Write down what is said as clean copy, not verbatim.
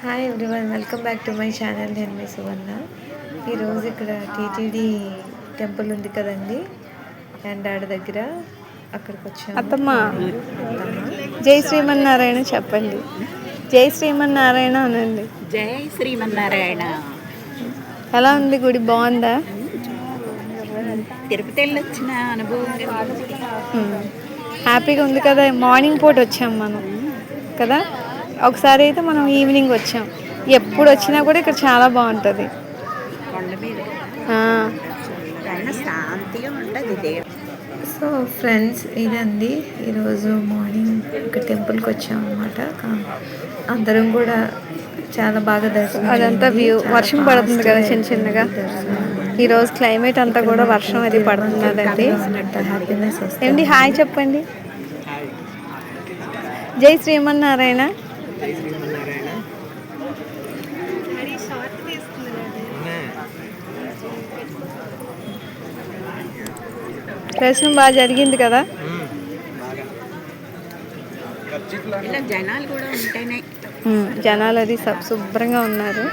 Hi everyone, welcome back to my channel. నేను మీ సువర్ణ. ఈరోజు ఇక్కడ టీటీడీ టెంపుల్ ఉంది కదండి, ఎండాడ దగ్గర. అక్కడికి వచ్చాము. అత్తమ్మ, జై శ్రీమన్నారాయణ చెప్పండి. జై శ్రీమన్నారాయణ అనండి. జై శ్రీమన్నారాయణ. ఎలా ఉంది గుడి? బాగుందా? తిరుపతి వెళ్ళొచ్చిన అనుభవం హ్యాపీగా ఉంది కదా. మార్నింగ్ పూట వచ్చాం మనం కదా. ఒకసారి అయితే మనం ఈవినింగ్ వచ్చాం. ఎప్పుడు వచ్చినా కూడా ఇక్కడ చాలా బాగుంటుంది. కొండ మీద శాంతిగా ఉంటుంది. సో ఫ్రెండ్స్, ఇదండి ఈరోజు మార్నింగ్ ఇక్కడ టెంపుల్కి వచ్చాం అనమాట. అందరం కూడా చాలా బాగా దర్శనం. అదంతా వ్యూ. వర్షం పడుతుంది కదా చిన్న చిన్నగా. ఈరోజు క్లైమేట్ అంతా కూడా వర్షం అది పడుతున్నదండి. హ్యాపీనెస్ వస్తుంది. ఏంటి హాయ్ చెప్పండి. జై శ్రీమన్నారాయణ. దర్శనం బాగా జరిగింది కదా. ఇలా జనాలు కూడా ఉంటేనే జనాలు అది శుభ్రంగా ఉన్నారు.